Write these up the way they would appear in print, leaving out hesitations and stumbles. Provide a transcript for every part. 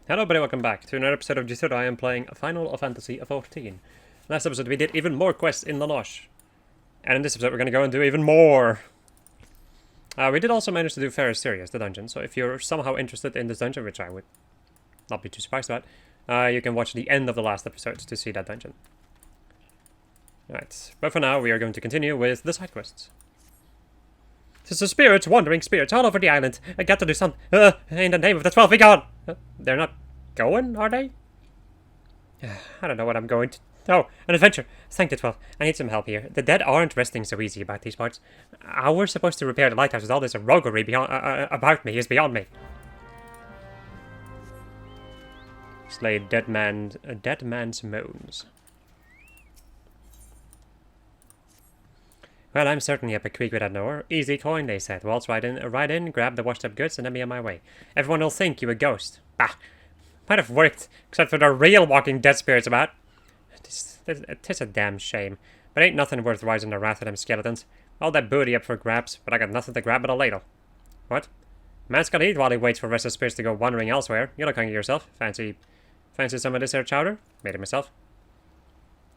Hello everybody, welcome back to another episode of G3. I am playing Final Fantasy XIV. Last episode we did even more quests in La Noche. And in this episode we're going to go and do even more. We did also manage to do Ferris Sirius, the dungeon, so if you're somehow interested in this dungeon, which I would not be too surprised about, you can watch the end of the last episode to see that dungeon. Right, but for now we are going to continue with the side quests. It's the spirits, wandering spirits all over the island. I got to do something. In the name of the 12, be gone! They're not going, are they? I don't know what I'm going to... Oh, an adventure. Thank the 12. I need some help here. The dead aren't resting so easy about these parts. How we're supposed to repair the lighthouse with all this roguery about me is beyond me. Slay a dead man's moans. Well, I'm certainly up a creek without an oar. Easy coin, they said. Waltz right in, grab the washed-up goods, and then be on my way. Everyone will think you a ghost. Bah! Might have worked, except for the real walking dead spirits about. Tis a damn shame. But ain't nothing worth rising the wrath of them skeletons. All that booty up for grabs, but I got nothing to grab but a ladle. What? Man's gotta eat while he waits for restless spirits to go wandering elsewhere. You look hungry yourself. Fancy some of this here chowder? Made it myself.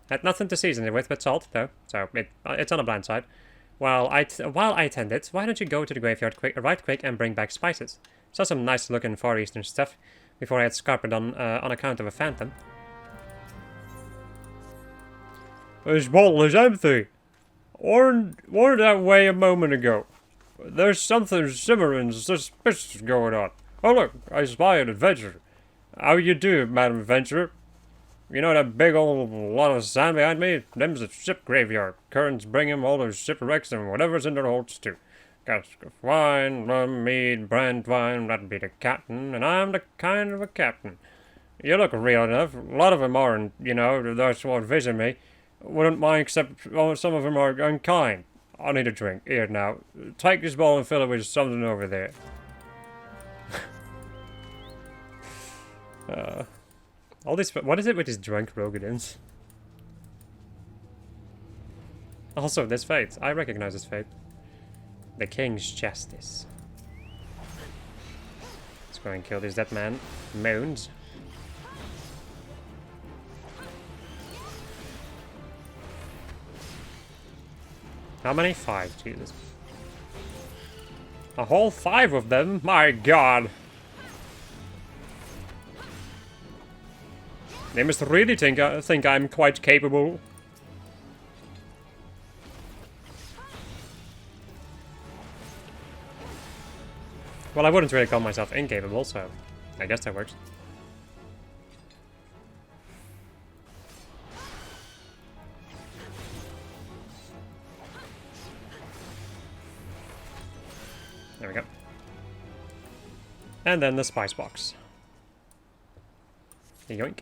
Had nothing to season it with but salt, though, so it's on the bland side. While I tend it, why don't you go to the graveyard right quick and bring back spices? Saw some nice-looking Far Eastern stuff before I had scarpered on account of a phantom. This bottle is empty. Weren't that way a moment ago. There's something simmering suspicious going on. Oh look, I spy an adventurer. How you do, Madam Adventurer? You know that big old lot of sand behind me? Them's the ship graveyard. Currents bring 'em all those shipwrecks and whatever's in their holds too. Cask of wine, rum, mead, brand wine, that'd be the captain, and I'm the kind of a captain. You look real enough. A lot of 'em aren't, you know, that's what visit me. Wouldn't mind except some of 'em are unkind. I need a drink. Here now. Take this bowl and fill it with something over there. All this, what is it with these drunk Rogadins? Also, this fate. I recognize this fate. The King's Justice. Let's go and kill this dead man. Moans. How many? 5, Jesus. A whole 5 of them? My god! They must really think I'm quite capable. Well, I wouldn't really call myself incapable, so I guess that works. There we go. And then the spice box. Yoink.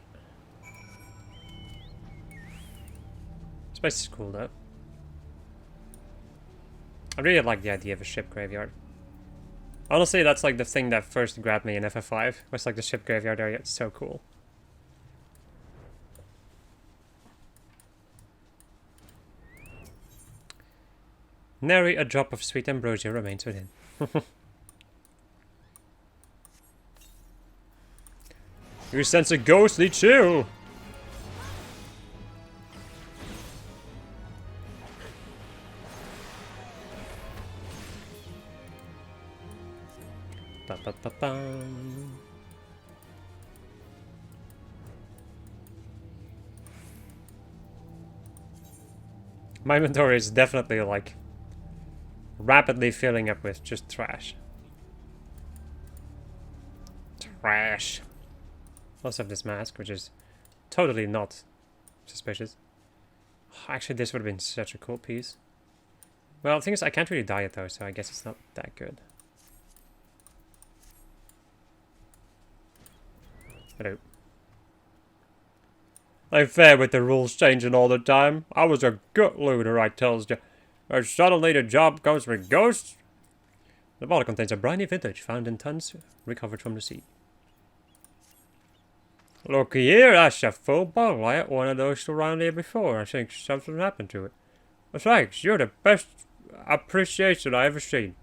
Spice is cool though. I really like the idea of a ship graveyard. Honestly, that's like the thing that first grabbed me in ffXIV. Was like the ship graveyard area. It's so cool. Nary a drop of sweet ambrosia remains within. You sense a ghostly chill. Ba-ba-ba-bum. My inventory is definitely like rapidly filling up with just trash. Trash. Also have this mask, which is totally not suspicious. Actually, this would have been such a cool piece. Well, the thing is, I can't really dye it though, so I guess it's not that good. Hello. I fair with the rules changing all the time. I was a gut looter, I tells you. And suddenly the job comes with ghosts. The bottle contains a briny vintage found in tons recovered from the sea. Look here, that's a full bottle. I had one of those around here before. I think something happened to it. Thanks, you're the best appreciation I ever seen.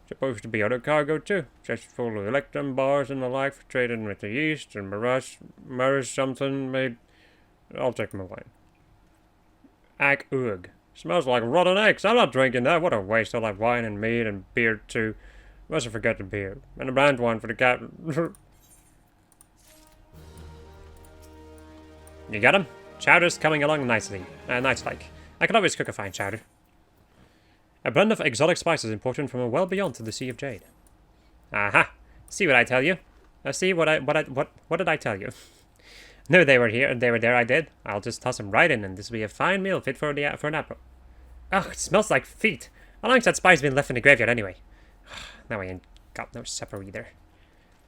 Supposed to be other cargo too, just full of electron bars and the like for trading with the East and mirrors something made. I'll take them away. Ag ugh. Smells like rotten eggs. I'm not drinking that. What a waste. I'll have wine and meat and beer too. Mustn't forget the beer. And a brand one for the captain. You got him? Chowder's coming along nicely. Nice-like. I can always cook a fine chowder. A blend of exotic spices imported from well beyond to the Sea of Jade. Aha! See what I tell you? See what did I tell you? No, they were here, they were there, I did. I'll just toss them right in, and this will be a fine meal fit for an apple. Ugh, it smells like feet. How long's that spice been left in the graveyard anyway? Now I ain't got no supper either.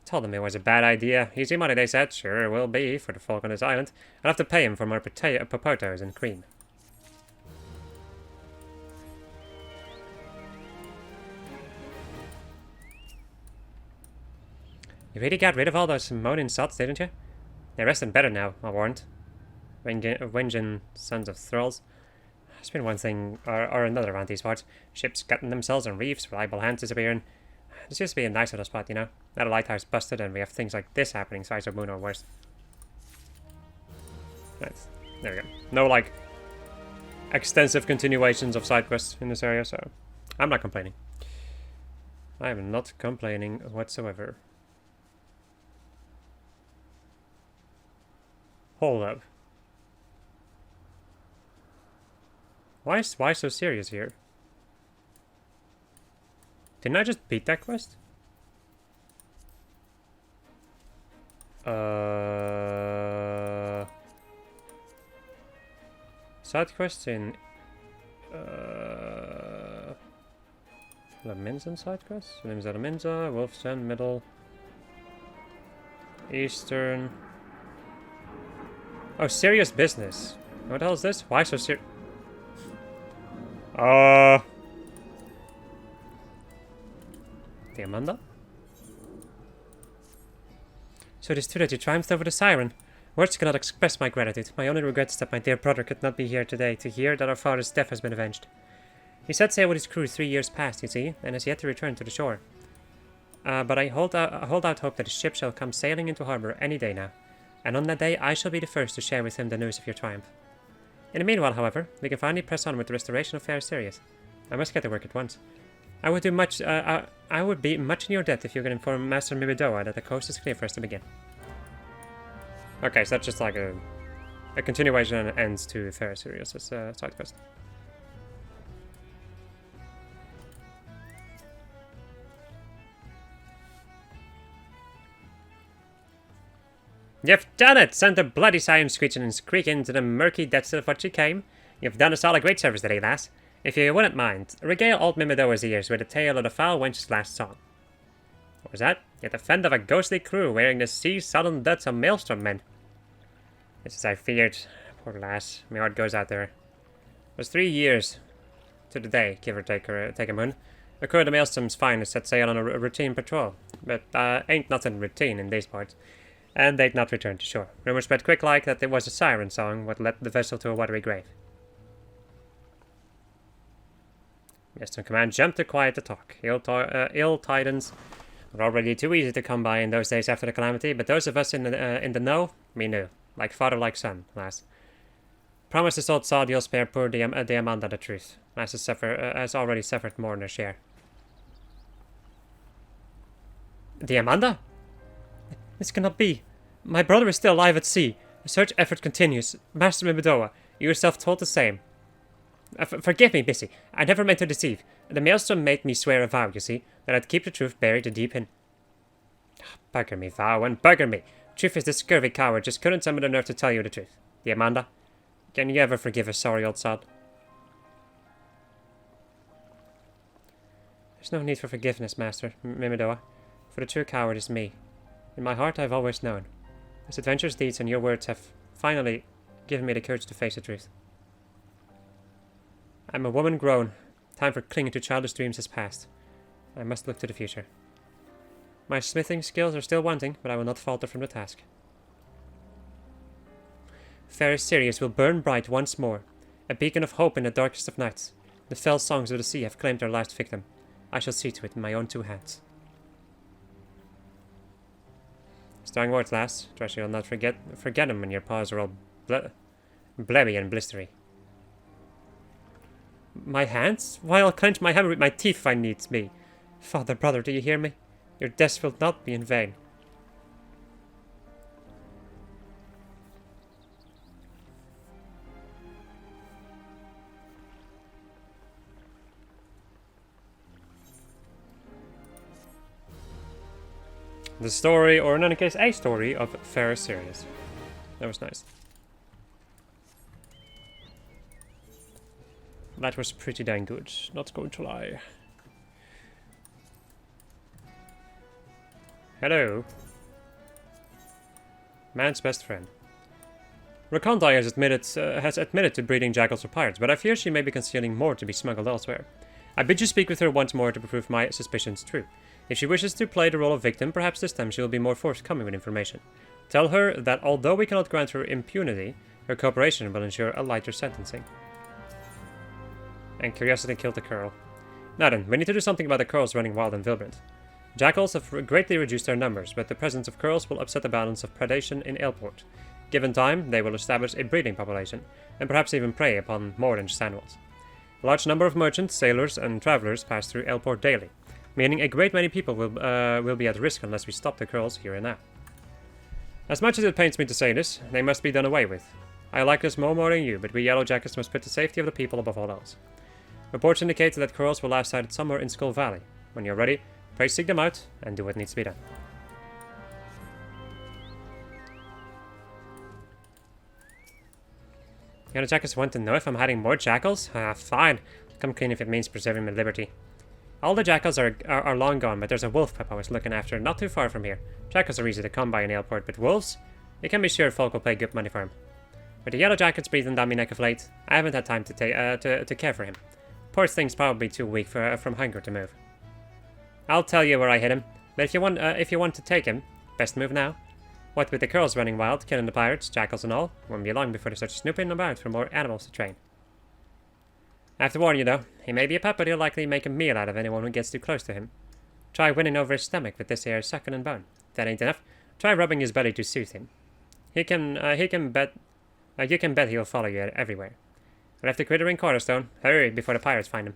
Told them it was a bad idea. Easy money, they said. Sure will be, for the folk on this island. I'll have to pay him for more potatoes and cream. You really got rid of all those moaning sots, didn't you? They're resting better now, I warned. Whinging sons of thralls. There's been one thing or another around these parts. Ships gutting themselves on reefs, reliable hands disappearing. This used to be a nice little spot, you know. Now the lighthouse busted and we have things like this happening, size of moon or worse. Right, there we go. No, like, extensive continuations of side quests in this area, so I'm not complaining. I am not complaining whatsoever. Hold up. Why so serious here? Didn't I just beat that quest? Side quest in Laminza side quest? Laminza, Wolf's Den, Middle, Eastern. Oh, serious business. What the hell is this? Why so serious? The Amanda? So it is true that you triumphed over the siren. Words cannot express my gratitude. My only regret is that my dear brother could not be here today to hear that our father's death has been avenged. He set sail with his crew 3 years past, you see, and has yet to return to the shore. But I hold out hope that his ship shall come sailing into harbor any day now. And on that day, I shall be the first to share with him the news of your triumph. In the meanwhile, however, we can finally press on with the restoration of fair Sirius. I must get to work at once. I would be much in your debt if you could inform Master Mimidoa that the coast is clear for us to begin. Okay, so that's just like a continuation and ends to fair Sirius' side quest. You've done it! Sent the bloody siren screeching and squeaking into the murky depths of what she came. You've done us all a great service today, lass. If you wouldn't mind, regale old Mimidoa's ears with a tale of the foul wench's last song. What was that? You're the friend of a ghostly crew wearing the sea-sodden duds of maelstrom men. This is as I feared. Poor lass. My heart goes out there. It was 3 years to the day, give or take a moon. The crew of the maelstrom's finest set sail on a routine patrol, but ain't nothing routine in these parts. And they'd not return to shore. Rumors spread quick like that it was a siren song what led the vessel to a watery grave. Maelstrom Command jumped to quiet the talk. Ill tidings were already too easy to come by in those days after the calamity, but those of us in the know, we knew. Like father, like son, lass. Promise this old sod you'll spare poor the Amanda the truth. Lass has already suffered more than her share. The Amanda? This cannot be. My brother is still alive at sea. The search effort continues. Master Mimidoa, you yourself told the same. Forgive me, Missy. I never meant to deceive. The maelstrom made me swear a vow, you see, that I'd keep the truth buried deep in. Bugger me, vow, and bugger me. Truth is this scurvy coward just couldn't summon the nerve to tell you the truth. The Amanda, can you ever forgive a sorry old sod? There's no need for forgiveness, Master Mimidoa, for the true coward is me. In my heart, I've always known. His adventurous deeds and your words have finally given me the courage to face the truth. I'm a woman grown. Time for clinging to childish dreams has passed. I must look to the future. My smithing skills are still wanting, but I will not falter from the task. Fair Sirius will burn bright once more, a beacon of hope in the darkest of nights. The fell songs of the sea have claimed their last victim. I shall see to it in my own 2 hands. Strong words, lass. Trust you'll not forget them when your paws are all blebby and blistery. My hands? Why, I'll clench my hammer with my teeth if I needs be. Father, brother, do you hear me? Your death will not be in vain. The story, or in any case, a story of Ferris Sirius. That was nice. That was pretty dang good, not going to lie. Hello. Man's best friend. Rakontai has admitted to breeding jackals for pirates, but I fear she may be concealing more to be smuggled elsewhere. I bid you speak with her once more to prove my suspicions true. If she wishes to play the role of victim, perhaps this time she will be more forthcoming with information. Tell her that although we cannot grant her impunity, her cooperation will ensure a lighter sentencing. And curiosity killed the Curl. Now then, we need to do something about the Curls running wild in Vilbrant. Jackals have greatly reduced their numbers, but the presence of Curls will upset the balance of predation in Aleport. Given time, they will establish a breeding population, and perhaps even prey upon more than just animals. A large number of merchants, sailors, and travelers pass through Aleport daily, meaning a great many people will be at risk unless we stop the Curls here and now. As much as it pains me to say this, they must be done away with. I like this more than you, but we Yellow Jackets must put the safety of the people above all else. Reports indicate that Curls will last sighted somewhere in Skull Valley. When you're ready, pray seek them out and do what needs to be done. Yellow Jackets want to know if I'm hiding more jackals? Fine. Come clean if it means preserving my liberty. All the jackals are long gone, but there's a wolf pup I was looking after not too far from here. Jackals are easy to come by in Aleport, but wolves? You can be sure folk will pay good money for him. With the Yellow Jackets breathing down my neck of late, I haven't had time to care for him. Poor thing's probably too weak from hunger to move. I'll tell you where I hid him, but if you want to take him, best move now. What with the Curls running wild, killing the pirates, jackals and all, won't be long before they start snooping about for more animals to train. I have to warn you though, he may be a pup, but he'll likely make a meal out of anyone who gets too close to him. Try winning over his stomach with this here succulent bone. If that ain't enough, try rubbing his belly to soothe him. You can bet he'll follow you everywhere. Left the critter in Cornerstone. Hurry before the pirates find him.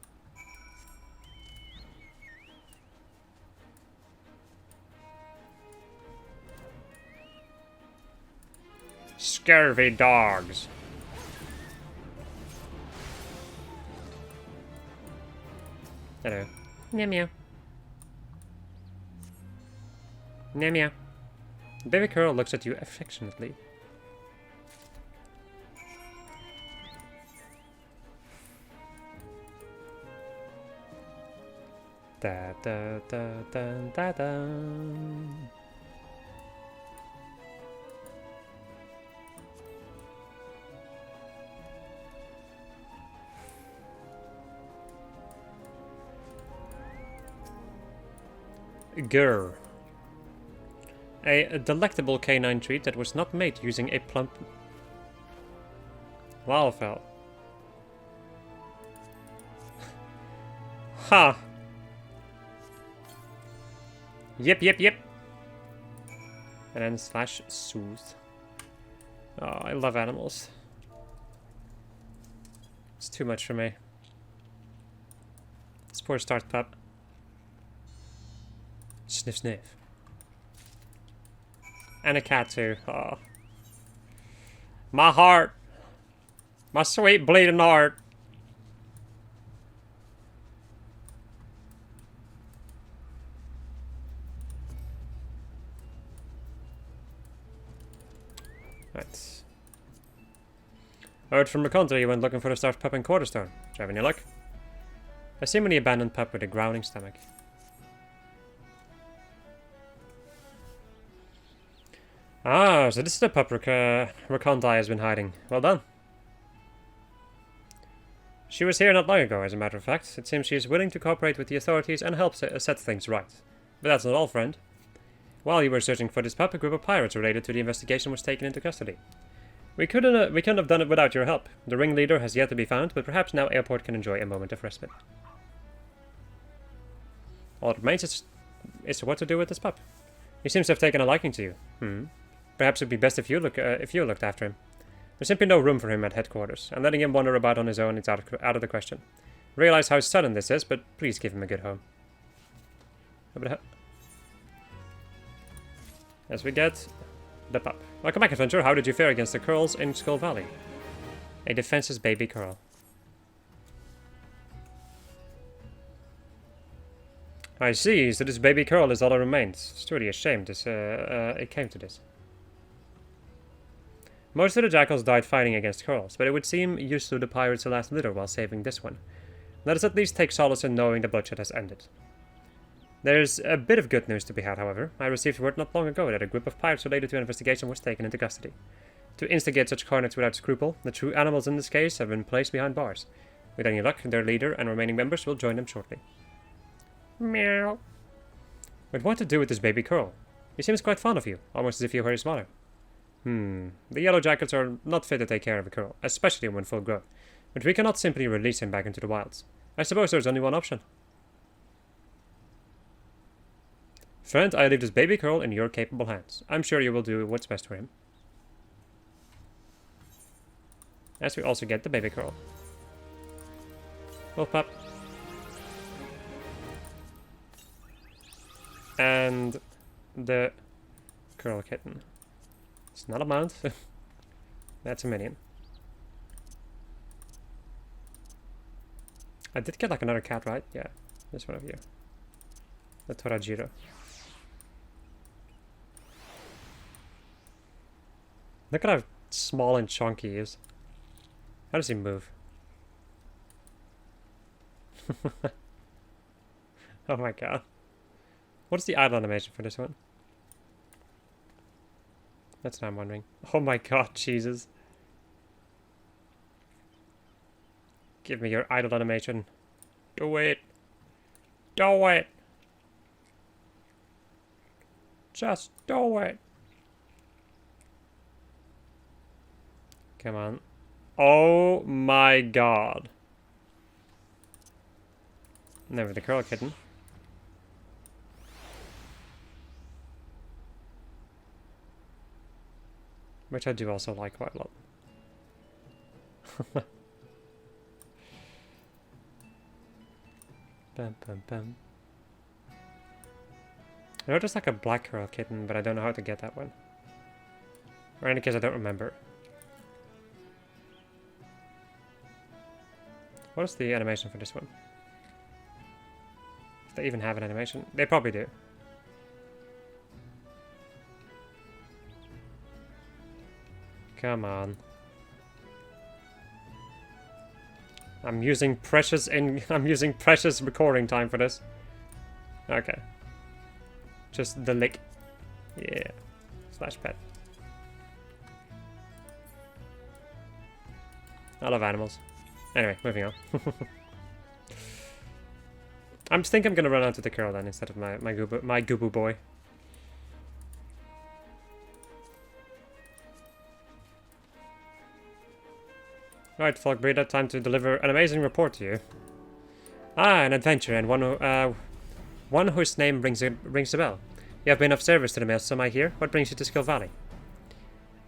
Scurvy dogs. Hello. Meow meow. Meow meow. Baby Curl looks at you affectionately. Da da da da da da. Grr. A delectable canine treat that was not made using a plump wildfowl. Ha! Yep, yep, yep. And then slash soothe. Oh, I love animals. It's too much for me. This poor start pup. Sniff, sniff. And a cat too. Oh. My heart. My sweet bleeding heart. Right. Heard from Rakonta you went looking for the stuffed pup in Quarterstone. Do you have any luck? I see many abandoned pup with a growling stomach. Ah, so this is the pup Rakonta has been hiding. Well done. She was here not long ago, as a matter of fact. It seems she is willing to cooperate with the authorities and help set things right. But that's not all, friend. While you were searching for this pup, a group of pirates related to the investigation was taken into custody. We couldn't have done it without your help. The ringleader has yet to be found, but perhaps now Aleport can enjoy a moment of respite. All that remains is what to do with this pup. He seems to have taken a liking to you. Perhaps it'd be best if you looked after him. There's simply no room for him at headquarters, and letting him wander about on his own is out of the question. Realize how sudden this is, but please give him a good home. As we get the pup. Welcome back, adventurer. How did you fare against the Curls in Skull Valley? A defenseless baby Curl. I see, so this baby Curl is all that remains. It's truly a shame it came to this. Most of the jackals died fighting against Curls, but it would seem you slew the pirates the last litter while saving this one. Let us at least take solace in knowing the bloodshed has ended. There's a bit of good news to be had, however. I received word not long ago that a group of pirates related to an investigation was taken into custody. To instigate such carnage without scruple, the true animals in this case have been placed behind bars. With any luck, their leader and remaining members will join them shortly. Meow. But what to do with this baby Curl? He seems quite fond of you, almost as if you were his mother. The yellow jackets are not fit to take care of a Curl, especially when full grown. But we cannot simply release him back into the wilds. I suppose there's only one option. Friend, I leave this baby Curl in your capable hands. I'm sure you will do what's best for him. As we also get the baby Curl. Wolf pup. And the Curl kitten. It's not a mount. That's a minion. I did get like another cat, right? Yeah, this one of you. The Torajiro. Look at how small and chunky he is. How does he move? Oh my god. What is the idle animation for this one? That's what I'm wondering. Oh my god, Jesus. Give me your idle animation. Do it. Do it. Just do it. Come on. Oh my god. Never the Curl kitten. Which I do also like quite a lot. Bum, bum, bum. I know there's like a black Curl kitten, but I don't know how to get that one. Or in any case, I don't remember. What is the animation for this one? If they even have an animation. They probably do. Come on. I'm using precious recording time for this. Okay. Just the lick. Yeah. Slash pet. I love animals. Anyway, moving on. I just think I'm gonna run out to the Curl then instead of my Goobo boy. Right, Folkbreeder, time to deliver an amazing report to you. Ah, an adventure, and one whose name rings a bell. You have been of service to the Maelstrom, I hear. What brings you to Skull Valley?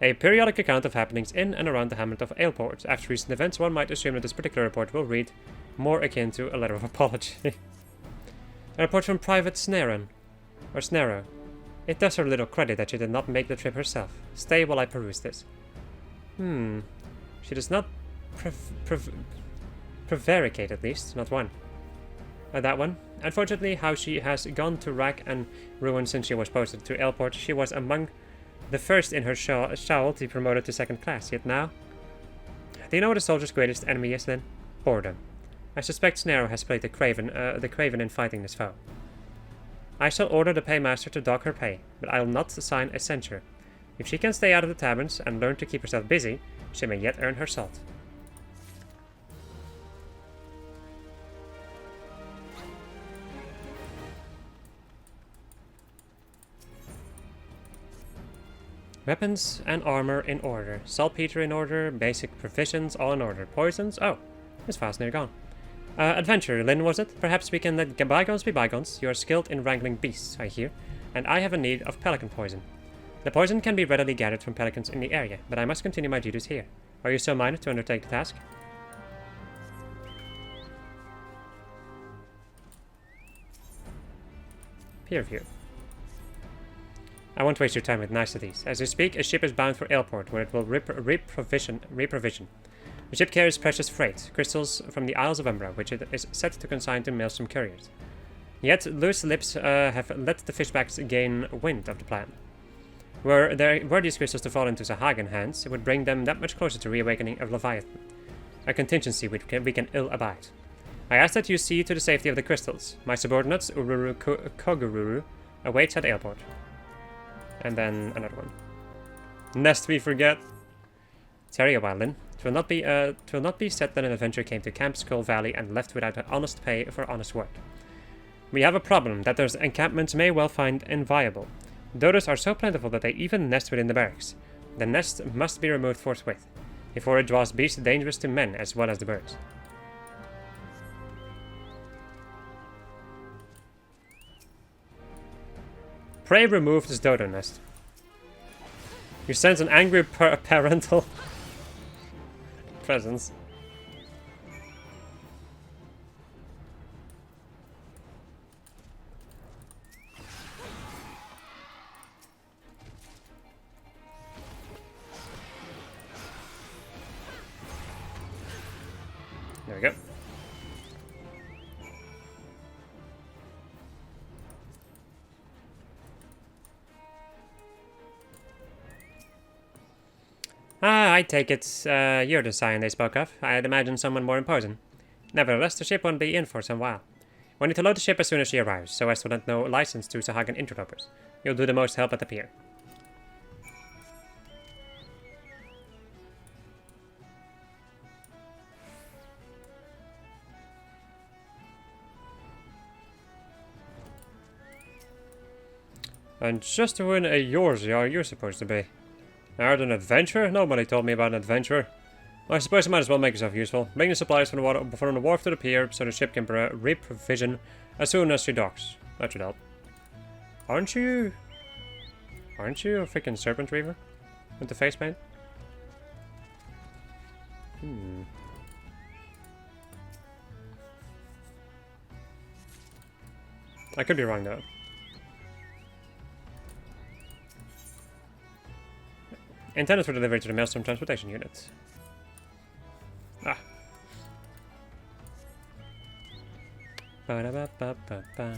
A periodic account of happenings in and around the hamlet of Aleport. After recent events, one might assume that this particular report will read more akin to a letter of apology. A report from Private Snarrow. It does her little credit that she did not make the trip herself. Stay while I peruse this. She does not prevaricate, at least, not one. That one. Unfortunately, how she has gone to rack and ruin since she was posted to Aleport. She was among the first in her shoal to be promoted to second class, yet now... Do you know what a soldier's greatest enemy is, then? Boredom. I suspect Snarrow has played the craven in fighting this foe. I shall order the paymaster to dock her pay, but I will not assign a censure. If she can stay out of the taverns and learn to keep herself busy, she may yet earn her salt. Weapons and armor in order. Saltpeter in order. Basic provisions all in order. Poisons? Oh, it's fast near gone. Adventure, Lynn, was it? Perhaps we can let bygones be bygones. You are skilled in wrangling beasts, I hear, and I have a need of pelican poison. The poison can be readily gathered from pelicans in the area, but I must continue my duties here. Are you so minded to undertake the task? Peer view. I won't waste your time with niceties. As you speak, a ship is bound for Airport, where it will reprovision. The ship carries precious freight, crystals from the Isles of Umbra, which it is set to consign to Maelstrom couriers. Yet, loose lips have let the fishbacks gain wind of the plan. Were these crystals to fall into Sahagan hands, it would bring them that much closer to reawakening of Leviathan, a contingency which we can ill abide. I ask that you see to the safety of the crystals. My subordinates, Ururu Kogururu, awaits at Airport. And then another one. Lest we forget. Tarry a while, Lynn. It will not be said that an adventurer came to Camp Skull Valley and left without honest pay for honest work. We have a problem that those encampments may well find inviable. Dodos are so plentiful that they even nest within the barracks. The nest must be removed forthwith, before it draws beasts dangerous to men as well as the birds. Pray remove this dodo nest. You sense an angry parental presence. There we go. I take it you're the scion they spoke of. I'd imagine someone more imposing. Nevertheless, the ship won't be in for some while. We need to load the ship as soon as she arrives, so as to lend no license to Sahagan interlopers. You'll do the most help at the pier. And just when a yours are you supposed to be? Art an adventurer? Nobody told me about an adventurer. I suppose you might as well make yourself useful. Bring the supplies from the wharf to the pier so the ship can reprovision as soon as she docks. That should help. Aren't you a freaking serpent reaver? With the face paint? I could be wrong though. Intended for delivery to the Maelstrom transportation unit. Ah. Ba-da-ba-ba-ba-ba.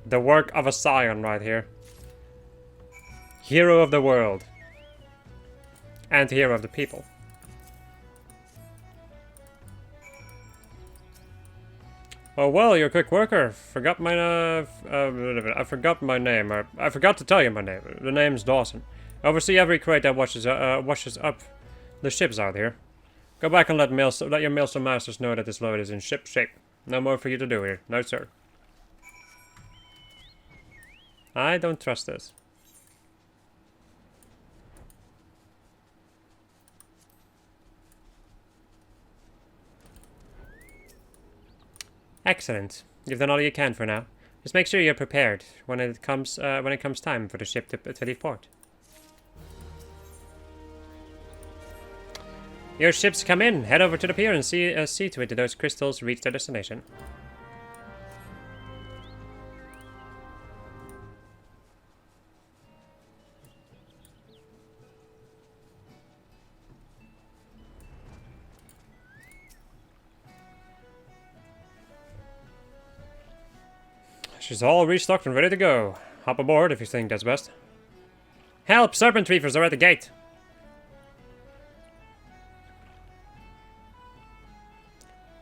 The work of a scion right here. Hero of the world. And hero of the people. Oh well, you're a quick worker. Forgot my I forgot my name. I forgot to tell you my name. The name's Dawson. Oversee every crate that washes up the ships out here. Go back and let your Maelstrom masters know that this load is in ship shape. No more for you to do here. No sir. I don't trust this. Excellent. You've done all you can for now. Just make sure you're prepared when it comes time for the ship to leave port. Your ships come in. Head over to the pier and see to it that those crystals reach their destination. She's all restocked and ready to go. Hop aboard if you think that's best. Help! Serpent reefers are at the gate!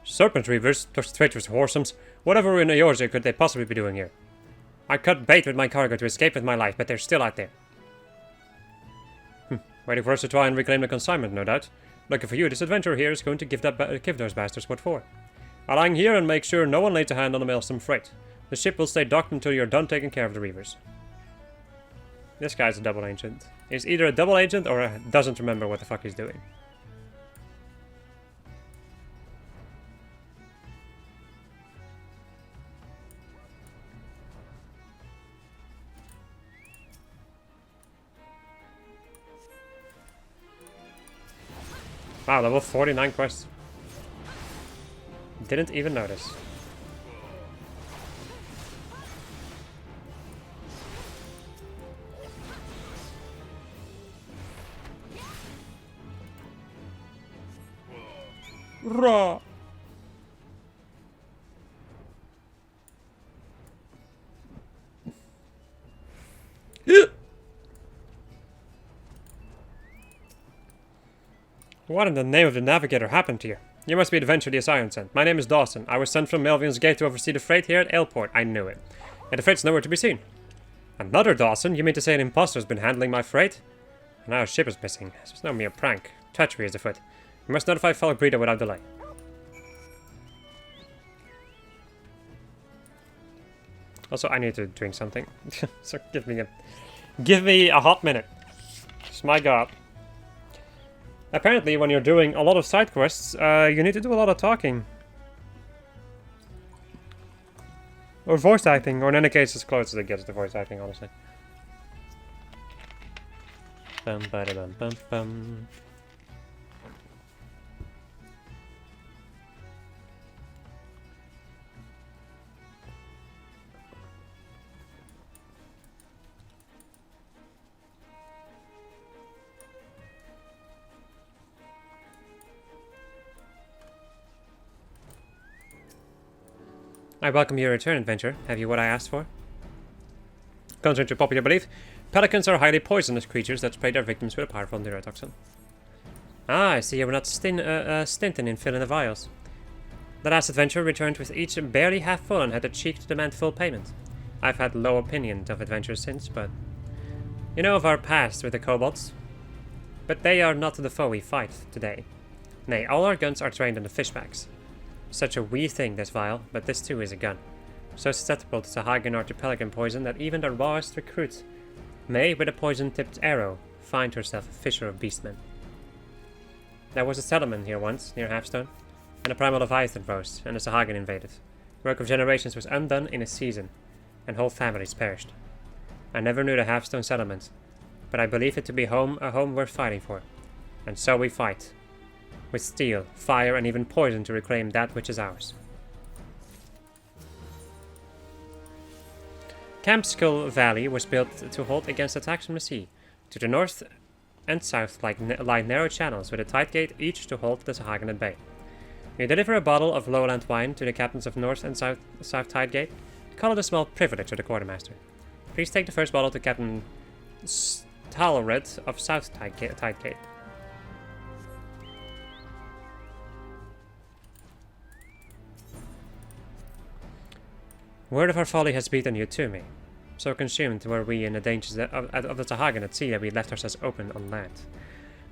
Serpent reefers? Those treacherous whoresomes. Whatever in Eorzea could they possibly be doing here? I cut bait with my cargo to escape with my life, but they're still out there. Waiting for us to try and reclaim the consignment, no doubt. Lucky for you, this adventure here is going to give those bastards what for. I'll hang here and make sure no one lays a hand on the maelstrom freight. The ship will stay docked until you're done taking care of the Reavers. This guy's a double agent. He's either a double agent or doesn't remember what the fuck he's doing. Wow, level 49 quest. Didn't even notice. Raw. What in the name of the Navigator happened to you? You must be the Adventure the Asylum sent. My name is Dawson. I was sent from Melvin's Gate to oversee the freight here at Airport. I knew it. And the freight's nowhere to be seen. Another Dawson? You mean to say an imposter's been handling my freight? And our ship is missing. This was no mere prank. Treachery is afoot. We must notify fellow breeder without delay. Also, I need to drink something. So give me a hot minute. Just my god. Apparently, when you're doing a lot of side quests, you need to do a lot of talking. Or voice acting, or in any case, as close as it gets to voice acting, honestly. Bum ba da bum bum bum. I welcome your return, adventure. Have you what I asked for? Contrary to popular belief, pelicans are highly poisonous creatures that spray their victims with a powerful neurotoxin. Ah, I see you were not stinting in filling the vials. The last adventurer returned with each barely half full and had the cheek to demand full payment. I've had low opinion of adventurers since, but... You know of our past with the kobolds. But they are not the foe we fight today. Nay, all our guns are trained in the fishbacks. Such a wee thing, this vial, but this too is a gun. So susceptible to Sahagan or to pelican poison that even the rawest recruit may, with a poison-tipped arrow, find herself a fisher of beastmen. There was a settlement here once, near Halfstone, and a primal leviathan rose, and the Sahagan invaded. Work of generations was undone in a season, and whole families perished. I never knew the Halfstone settlement, but I believe it to be a home worth fighting for. And so we fight. With steel, fire, and even poison to reclaim that which is ours. Camp Skull Valley was built to hold against attacks from the sea. To the north and south lie narrow channels with a tide gate each to hold the Sahagan at bay. You deliver a bottle of lowland wine to the captains of North and South Tide Gate. Call it a small privilege of the quartermaster. Please take the first bottle to Captain Stalred of South Tide Gate. Word of our folly has beaten you to me. So consumed were we in the dangers of the Sahagan at sea that we left ourselves open on land.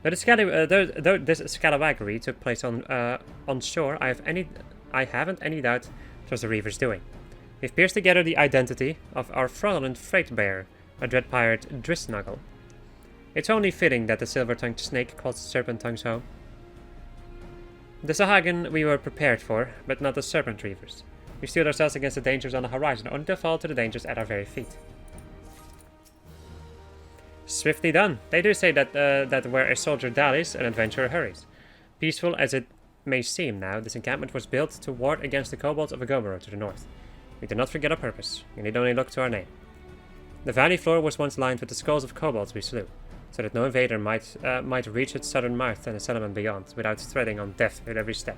Though this scalawaggery took place on shore, I haven't any doubt it was the Reaver's doing. We've pierced together the identity of our fraudulent freight bearer, a dread pirate Drisnuggle. It's only fitting that the silver-tongued snake calls the serpent-tongues home. The Sahagan we were prepared for, but not the serpent Reavers. We steeled ourselves against the dangers on the horizon, only to fall to the dangers at our very feet. Swiftly done. They do say that where a soldier dallies, an adventurer hurries. Peaceful as it may seem now, this encampment was built to ward against the kobolds of Agoboro to the north. We did not forget our purpose. You need only look to our name. The valley floor was once lined with the skulls of kobolds we slew, so that no invader might reach its southern mouth and the settlement beyond without treading on death at every step.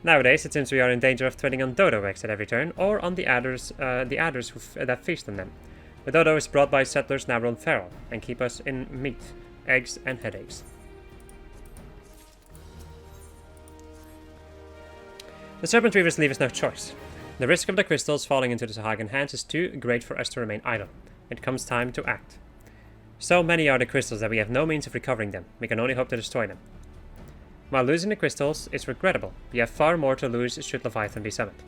Nowadays, it seems we are in danger of treading on dodo eggs at every turn, or on the adders that feast on them. The dodo is brought by settlers now run feral, and keep us in meat, eggs, and headaches. The Serpent Reavers leave us no choice. The risk of the crystals falling into the Sahagan hands is too great for us to remain idle. It comes time to act. So many are the crystals that we have no means of recovering them. We can only hope to destroy them. While losing the crystals is regrettable, we have far more to lose should Leviathan be summoned.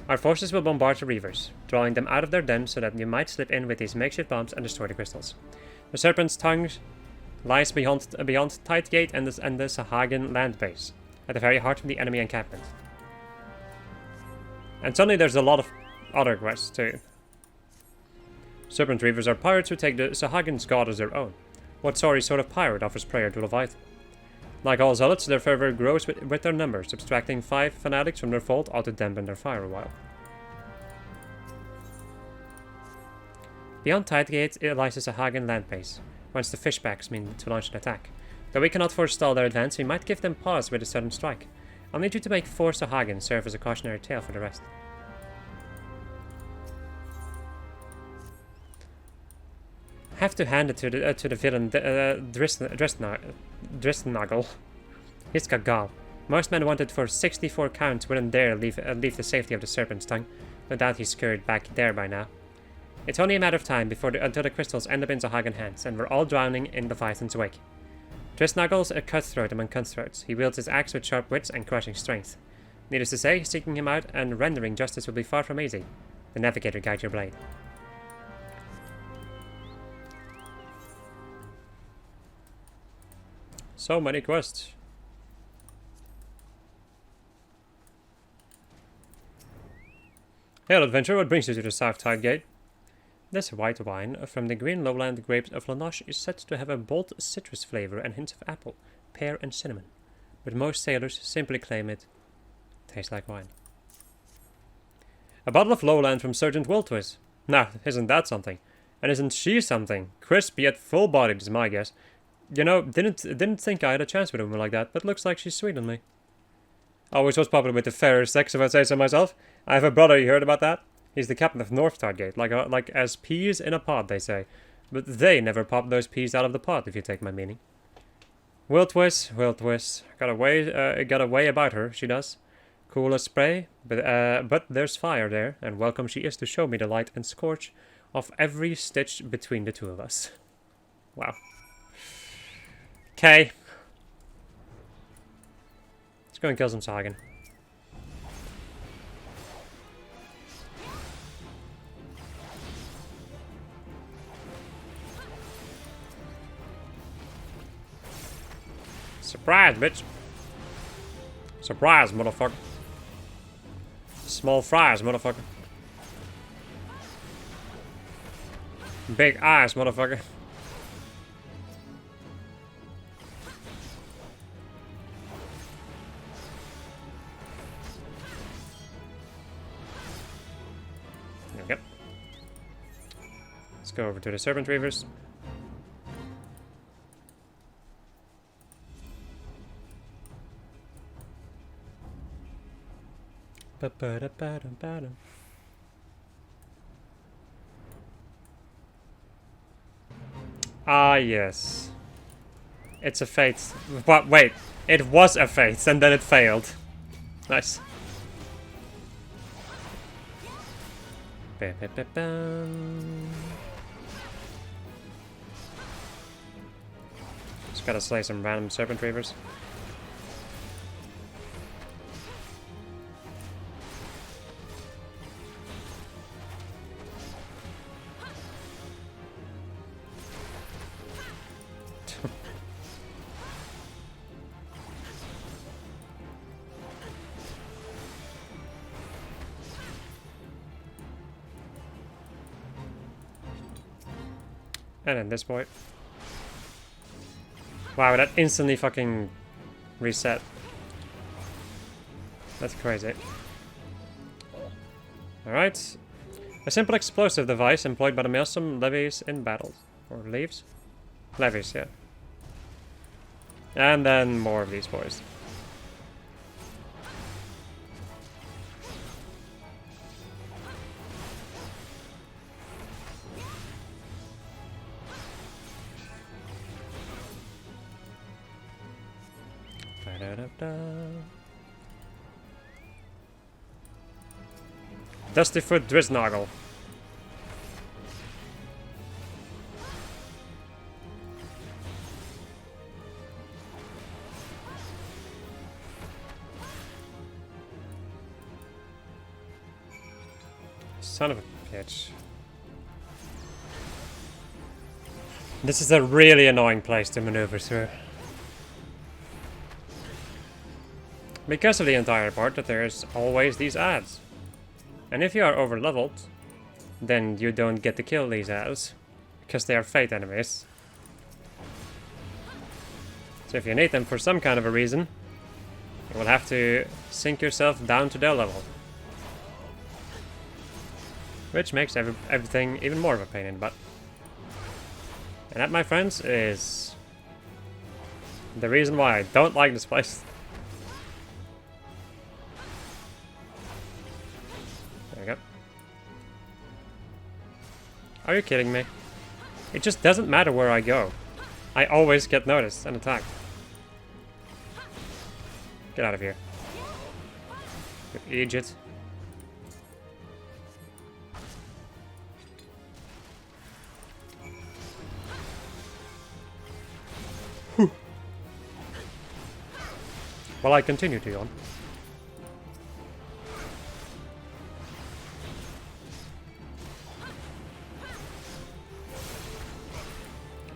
Our forces will bombard the Reavers, drawing them out of their den so that you might slip in with these makeshift bombs and destroy the crystals. The Serpent's Tongue lies beyond Tide Gate and the Sahagin land base, at the very heart of the enemy encampment. And suddenly there's a lot of other quests too. Serpent Reavers are pirates who take the Sahagin's god as their own. What sorry sort of pirate offers prayer to Leviathan? Like all zealots, their fervor grows with their numbers. Subtracting 5 fanatics from their fold ought to dampen their fire a while. Beyond Tidegate lies the Sahagin land base, whence the fishbacks mean to launch an attack. Though we cannot forestall their advance, we might give them pause with a sudden strike. I'll need you to make 4 Sahagin serve as a cautionary tale for the rest. Have to hand it to the villain Drisnagel. He's got gall. Most men wanted for 64 counts wouldn't dare leave the safety of the Serpent's Tongue. No doubt he's scurried back there by now. It's only a matter of time until the crystals end up in Sahagin hands, and we're all drowning in Leviathan's wake. Drisnagel's a cutthroat among cutthroats. He wields his axe with sharp wits and crushing strength. Needless to say, seeking him out and rendering justice will be far from easy. The Navigator guide your blade. So many quests. Hail, adventurer, what brings you to the South Tide Gate? This white wine from the green lowland grapes of Lanoche is said to have a bold citrus flavor and hints of apple, pear, and cinnamon. But most sailors simply claim it tastes like wine. A bottle of lowland from Sergeant Wiltwis. Now, isn't that something? And isn't she something? Crisp yet full-bodied is my guess. You know, didn't think I had a chance with a woman like that, but looks like she's sweet on me. Always was popular with the fairer sex, if I say so myself. I have a brother, you heard about that? He's the captain of North Targate, like as peas in a pod, they say. But they never pop those peas out of the pod, if you take my meaning. Wiltwis. Got a way about her, she does. Cool as spray, but there's fire there, and welcome she is to show me the light and scorch of every stitch between the two of us. Wow. Okay. Let's go and kill some Sahagin. Surprise, bitch. Surprise, motherfucker. Small fries, motherfucker. Big eyes, motherfucker. There we go. Let's go over to the Serpent Reavers. Ah, yes. It's a fate. But wait, it was a fate, and then it failed. Nice. Just gotta slay some random Serpent Reavers. And then this boy. Wow, that instantly fucking reset. That's crazy. Alright. A simple explosive device employed by the Maelstrom levies in battle. Or leaves? Levies, yeah. And then more of these boys. Dustyfoot Drisnagel. Son of a bitch. This is a really annoying place to maneuver through. Because of the entire part that there's always these ads. And if you are over leveled, then you don't get to kill these ads. Because they are fate enemies. So if you need them for some kind of a reason, you will have to sink yourself down to their level. Which makes everything even more of a pain in the butt. And that, my friends, is the reason why I don't like this place. There we go. Are you kidding me? It just doesn't matter where I go. I always get noticed and attacked. Get out of here. You idiot. While I continue to yawn.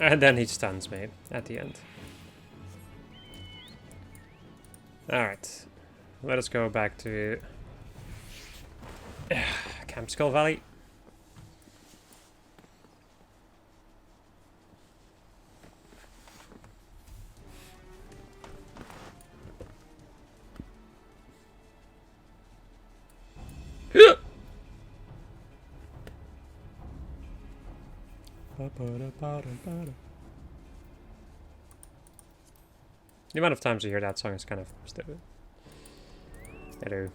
And then he stuns me at the end. Alright. Let us go back to Camp Skull Valley. The amount of times you hear that song is kind of stupid. Hello.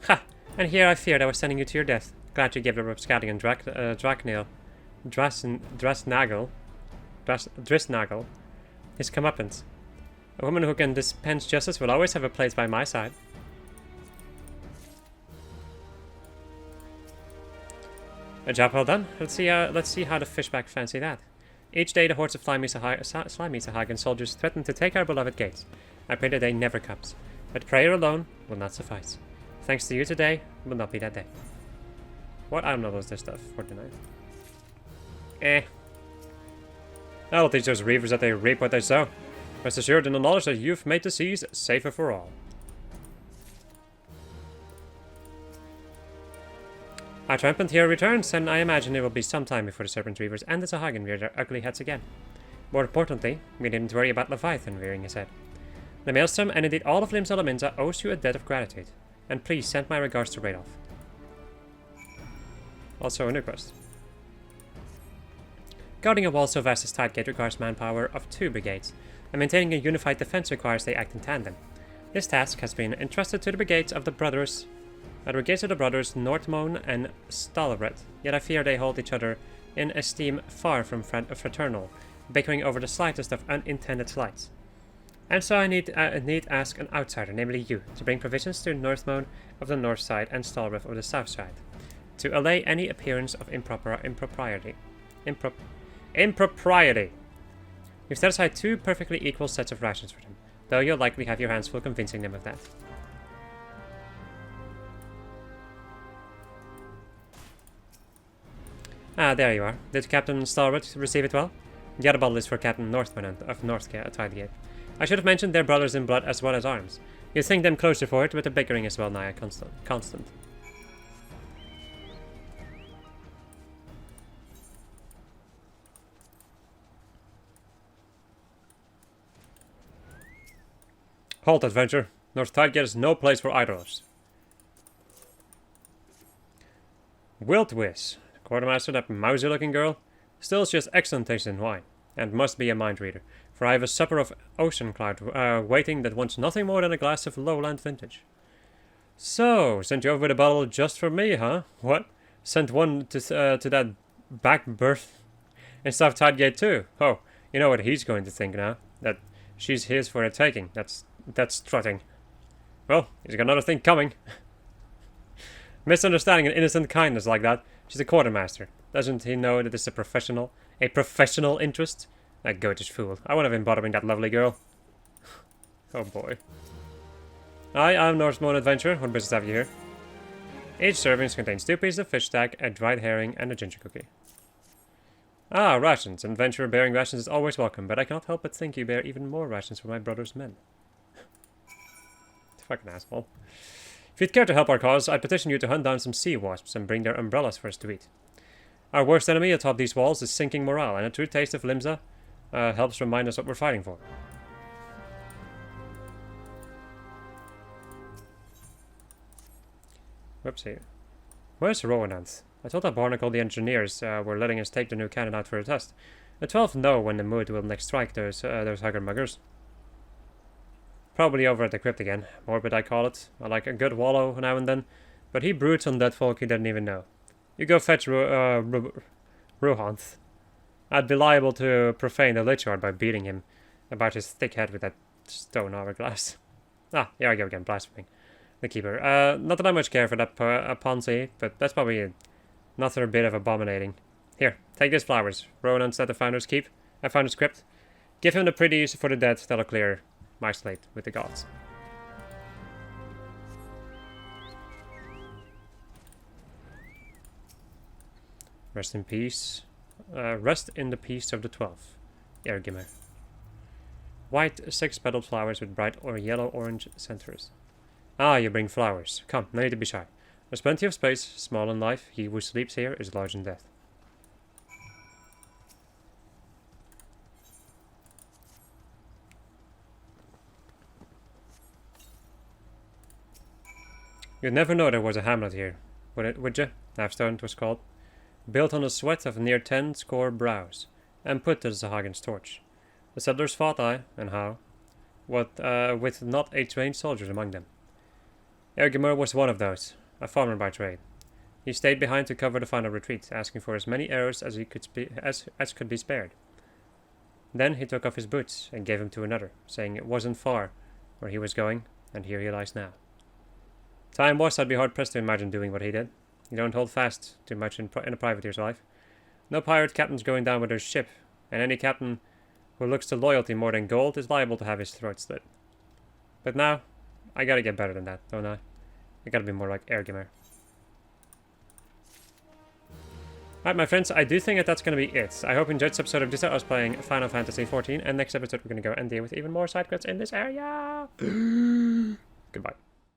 Ha! And here I feared I was sending you to your death. Glad you gave up scouting Draknil. Drisnagel, his comeuppance. A woman who can dispense justice will always have a place by my side. A job well done. Let's see how the fishback fancy that. Each day the hordes of slimy Sahagan soldiers threaten to take our beloved gates. I pray the day never comes. But prayer alone will not suffice. Thanks to you today will not be that day. What? I don't know this stuff for tonight. I'll teach those reavers that they reap what they sow. Rest assured in the knowledge that you've made the seas safer for all. Our triumphant hero returns, and I imagine it will be some time before the Serpent Reavers and the Sahagan rear their ugly heads again. More importantly, we needn't worry about Leviathan rearing his head. The Maelstrom, and indeed all of Lim Salaminza, owes you a debt of gratitude. And please send my regards to Radolf. Also a new quest. Guarding a wall so vast as Tidegate requires manpower of 2 brigades, and maintaining a unified defense requires they act in tandem. This task has been entrusted to the brigades of the brothers Nortmone and Stalvret, yet I fear they hold each other in esteem far from fraternal, bickering over the slightest of unintended slights. And so I need ask an outsider, namely you, to bring provisions to Northmone of the north side and Stalvret of the south side, to allay any appearance of impropriety. You've set aside 2 perfectly equal sets of rations for them, though you'll likely have your hands full convincing them of that. Ah, there you are. Did Captain Stalwart receive it well? The other bottle is for Captain Northman of Tidegate. I should have mentioned they're brothers in blood as well as arms. You'd think them closer for it, but the bickering is well nigh constant. Halt, adventure. North Tidegate is no place for idlers. Wiltwiss. Quartermaster, that mousy-looking girl, still has just excellent taste in wine, and must be a mind-reader, for I have a supper of ocean cloud waiting that wants nothing more than a glass of lowland vintage. So, sent you over with a bottle just for me, huh? What? Sent one to that back berth in South Tidegate too? Oh, you know what he's going to think now, that she's his for the taking. That's strutting. Well, he's got another thing coming. Misunderstanding an innocent kindness like that. She's a quartermaster. Doesn't he know that this is a professional interest? A goatish fool. I wouldn't have been bothering that lovely girl. Oh boy. I'm Northmone Adventurer. What business have you here? Each serving contains 2 pieces of fish stack, a dried herring, and a ginger cookie. Ah, rations. An adventurer bearing rations is always welcome, but I cannot help but think you bear even more rations for my brother's men. Fucking asshole. If you'd care to help our cause, I'd petition you to hunt down some sea wasps and bring their umbrellas for us to eat. Our worst enemy atop these walls is sinking morale, and a true taste of Limsa helps remind us what we're fighting for. Whoopsie. Where's Rowanant? I thought that Barnacle the engineers were letting us take the new cannon out for a test. The 12 know when the mood will next strike those hugger-muggers. Probably over at the crypt again. Morbid, I call it. I like a good wallow now and then, but he broods on dead folk he didn't even know. You go fetch Rohanth. I'd be liable to profane the Lich Lord by beating him about his thick head with that stone hourglass. Ah, here I go again, blaspheming. The keeper. Not that I much care for that Ponzi, but that's probably another bit of abominating. Here, take these flowers. Ronan's at the Founder's Keep. I found his crypt. Give him the pretties for the dead that'll clear my slate with the gods. Rest in peace. Rest in the peace of the 12. Ergimer. White 6-petaled flowers with bright or yellow-orange centers. Ah, you bring flowers. Come, no need to be shy. There's plenty of space, small in life. He who sleeps here is large in death. You'd never know there was a hamlet here, would you? Knavestone it was called. Built on the sweat of near 10 score brows, and put to the Sahagan's torch. The settlers fought and how, with not a trained soldiers among them. Ergimer was one of those, a farmer by trade. He stayed behind to cover the final retreat, asking for as many arrows as he could as could be spared. Then he took off his boots and gave them to another, saying it wasn't far where he was going, and here he lies now. Time was, I'd be hard-pressed to imagine doing what he did. You don't hold fast too much in a privateer's life. No pirate captain's going down with their ship, and any captain who looks to loyalty more than gold is liable to have his throat slit. But now, I gotta get better than that, don't I? I gotta be more like Ergimer. Alright, my friends, I do think that's gonna be it. I hope you enjoyed this episode of I was playing Final Fantasy XIV, and next episode we're gonna go and deal with even more side quests in this area. Goodbye.